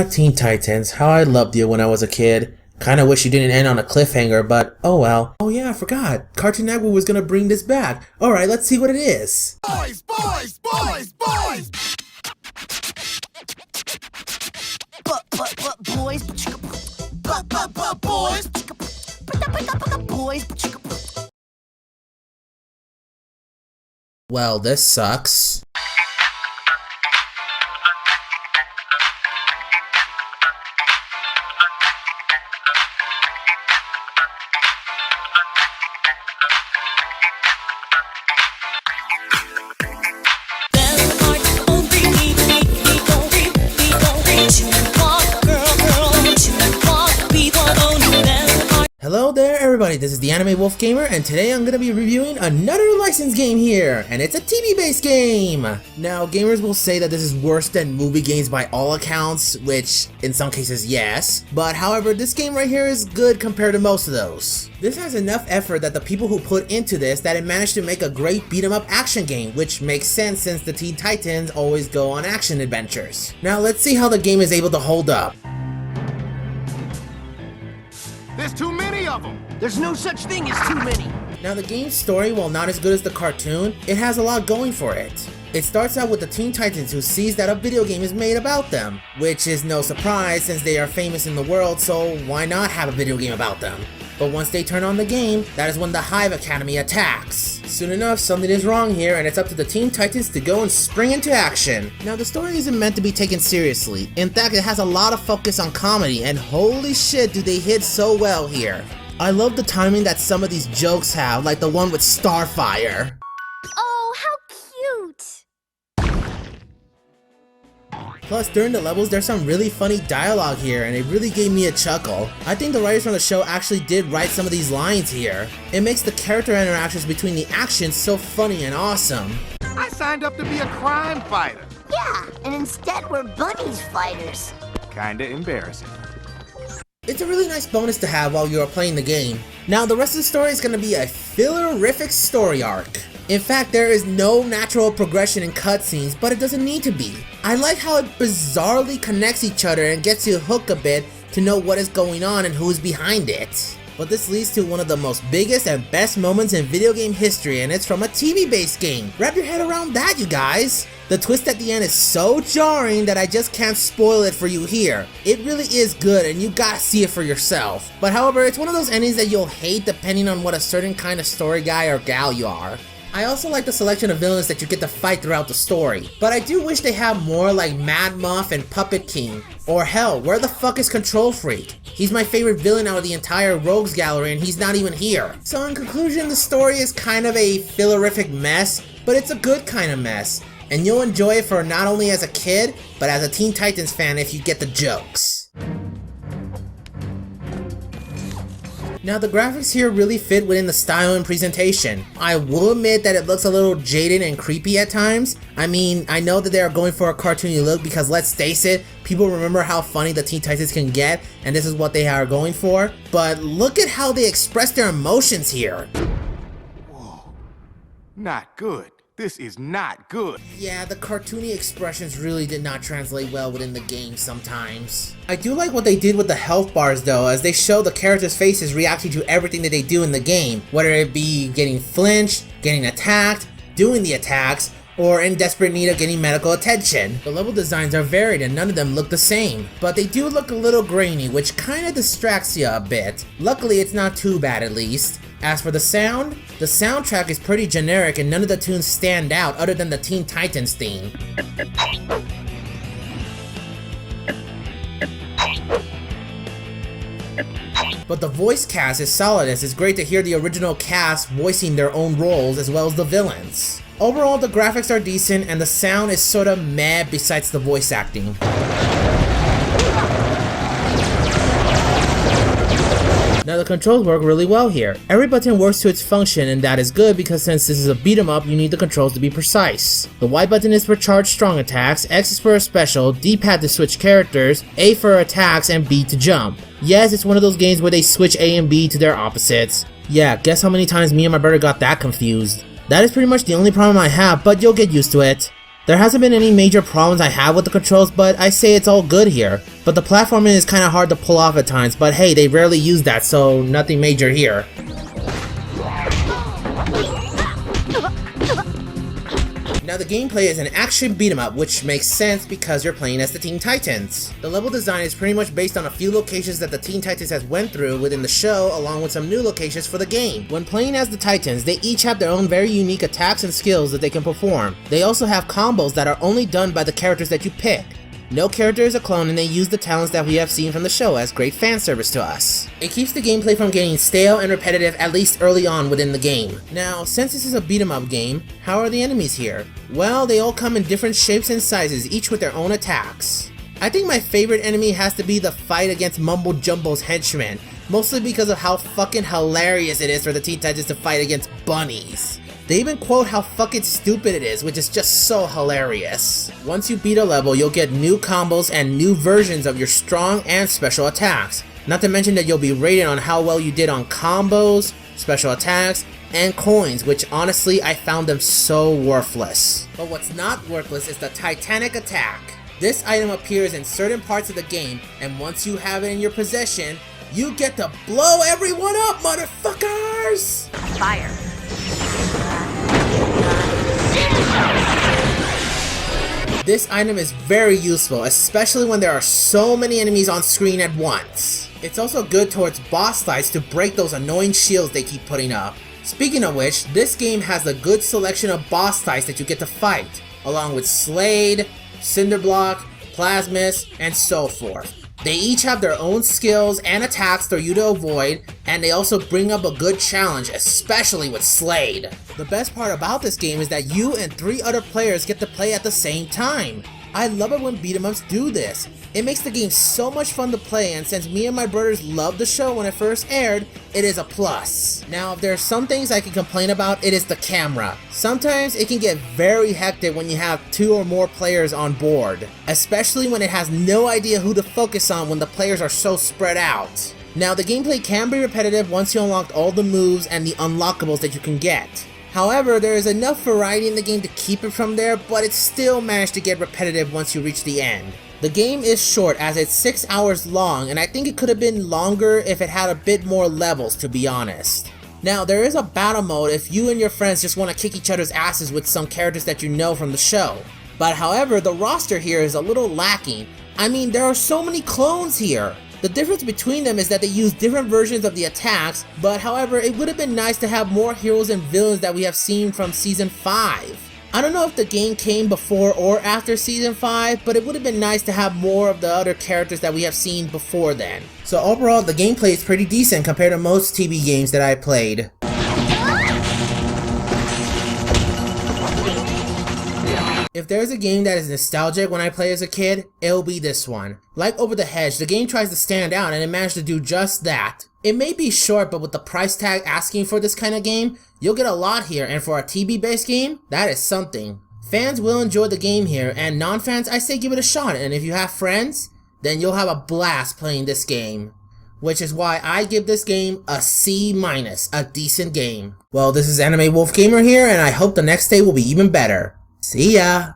Teen Titans, how I loved you when I was a kid. Kinda wish you didn't end on a cliffhanger, but oh well. Oh yeah, I forgot. Cartoon Network was gonna bring this back. Alright, let's see what it is. Boys, boys, boys, boys! Boys, boys. Well, this sucks. Hello there everybody, this is the Animewolfgamer, and today I'm going to be reviewing another licensed game here, and it's a TV-based game! Now, gamers will say that this is worse than movie games by all accounts, which, in some cases, yes, but however, this game right here is good compared to most of those. This has enough effort that the people who put into this that it managed to make a great beat-em-up action game, which makes sense since the Teen Titans always go on action adventures. Now, let's see how the game is able to hold up. There's too many of them! There's no such thing as too many! Now the game's story, while not as good as the cartoon, it has a lot going for it. It starts out with the Teen Titans who sees that a video game is made about them, which is no surprise since they are famous in the world, so why not have a video game about them? But once they turn on the game, that is when the Hive Academy attacks. Soon enough, something is wrong here, and it's up to the Teen Titans to go and spring into action. Now, the story isn't meant to be taken seriously. In fact, it has a lot of focus on comedy, and holy shit do they hit so well here. I love the timing that some of these jokes have, like the one with Starfire. Oh, how cute! Plus, during the levels, there's some really funny dialogue here, and it really gave me a chuckle. I think the writers from the show actually did write some of these lines here. It makes the character interactions between the actions so funny and awesome. I signed up to be a crime fighter. Yeah, and instead we're bunnies fighters. Kinda embarrassing. It's a really nice bonus to have while you are playing the game. Now, the rest of the story is going to be a fillerific story arc. In fact, there is no natural progression in cutscenes, but it doesn't need to be. I like how it bizarrely connects each other and gets you hooked a bit to know what is going on and who's behind it. But this leads to one of the most biggest and best moments in video game history, and it's from a TV-based game. Wrap your head around that, you guys! The twist at the end is so jarring that I just can't spoil it for you here. It really is good and you gotta see it for yourself. But however, it's one of those endings that you'll hate depending on what a certain kind of story guy or gal you are. I also like the selection of villains that you get to fight throughout the story, but I do wish they had more like Mad Muff and Puppet King. Or hell, where the fuck is Control Freak? He's my favorite villain out of the entire Rogues Gallery and he's not even here. So in conclusion, the story is kind of a fillerific mess, but it's a good kind of mess. And you'll enjoy it for not only as a kid, but as a Teen Titans fan if you get the jokes. Now the graphics here really fit within the style and presentation. I will admit that it looks a little jaded and creepy at times. I mean, I know that they are going for a cartoony look because let's face it, people remember how funny the Teen Titans can get and this is what they are going for. But look at how they express their emotions here. Whoa. Not good. This is not good. Yeah, the cartoony expressions really did not translate well within the game sometimes. I do like what they did with the health bars though, as they show the characters' faces reacting to everything that they do in the game, whether it be getting flinched, getting attacked, doing the attacks, or in desperate need of getting medical attention. The level designs are varied and none of them look the same, but they do look a little grainy, which kinda distracts you a bit. Luckily, it's not too bad at least. As for the soundtrack is pretty generic and none of the tunes stand out other than the Teen Titans theme. But the voice cast is solid as it's great to hear the original cast voicing their own roles as well as the villains. Overall, the graphics are decent and the sound is sorta meh besides the voice acting. Now the controls work really well here. Every button works to its function and that is good because since this is a beat 'em up, you need the controls to be precise. The Y button is for charge strong attacks, X is for a special, D-pad to switch characters, A for attacks, and B to jump. Yes, it's one of those games where they switch A and B to their opposites. Yeah, guess how many times me and my brother got that confused. That is pretty much the only problem I have, but you'll get used to it. There hasn't been any major problems I have with the controls, but I say it's all good here. but the platforming is kinda hard to pull off at times, but hey, they rarely use that, so nothing major here. Now the gameplay is an action beat 'em up, which makes sense because you're playing as the Teen Titans. The level design is pretty much based on a few locations that the Teen Titans has went through within the show, along with some new locations for the game. When playing as the Titans, they each have their own very unique attacks and skills that they can perform. They also have combos that are only done by the characters that you pick. No character is a clone, and they use the talents that we have seen from the show as great fan service to us. It keeps the gameplay from getting stale and repetitive, at least early on within the game. Now, since this is a beat 'em up game, how are the enemies here? Well, they all come in different shapes and sizes, each with their own attacks. I think my favorite enemy has to be the fight against Mumbo Jumbo's henchmen, mostly because of how fucking hilarious it is for the Teen Titans to fight against bunnies. They even quote how fucking stupid it is, which is just so hilarious. Once you beat a level, you'll get new combos and new versions of your strong and special attacks. Not to mention that you'll be rated on how well you did on combos, special attacks, and coins, which honestly I found them so worthless. But what's not worthless is the Titanic attack. This item appears in certain parts of the game, and once you have it in your possession, you get to blow everyone up, motherfuckers! Fire. This item is very useful, especially when there are so many enemies on screen at once. It's also good towards boss fights to break those annoying shields they keep putting up. Speaking of which, this game has a good selection of boss fights that you get to fight, along with Slade, Cinderblock, Plasmus, and so forth. They each have their own skills and attacks for you to avoid, and they also bring up a good challenge, especially with Slade. The best part about this game is that you and 3 other players get to play at the same time. I love it when beat 'em ups do this. It makes the game so much fun to play, and since me and my brothers loved the show when it first aired, it is a plus. Now, if there are some things I can complain about, it is the camera. Sometimes it can get very hectic when you have 2 or more players on board, especially when it has no idea who to focus on when the players are so spread out. Now, the gameplay can be repetitive once you unlock all the moves and the unlockables that you can get. However, there is enough variety in the game to keep it from there, but it still managed to get repetitive once you reach the end. The game is short as it's 6 hours long, and I think it could have been longer if it had a bit more levels, to be honest. Now, there is a battle mode if you and your friends just want to kick each other's asses with some characters that you know from the show. But however, the roster here is a little lacking. I mean, there are so many clones here. The difference between them is that they use different versions of the attacks, but however, it would have been nice to have more heroes and villains that we have seen from Season 5. I don't know if the game came before or after Season 5, but it would have been nice to have more of the other characters that we have seen before then. So overall, the gameplay is pretty decent compared to most TV games that I played. If there's a game that is nostalgic when I play as a kid, it'll be this one. Like Over the Hedge, the game tries to stand out and it managed to do just that. It may be short, but with the price tag asking for this kind of game, you'll get a lot here, and for a TB-based game, that is something. Fans will enjoy the game here, and non-fans, I say give it a shot, and if you have friends, then you'll have a blast playing this game. Which is why I give this game a C-, a decent game. Well, this is Animewolfgamer here, and I hope the next day will be even better. See ya!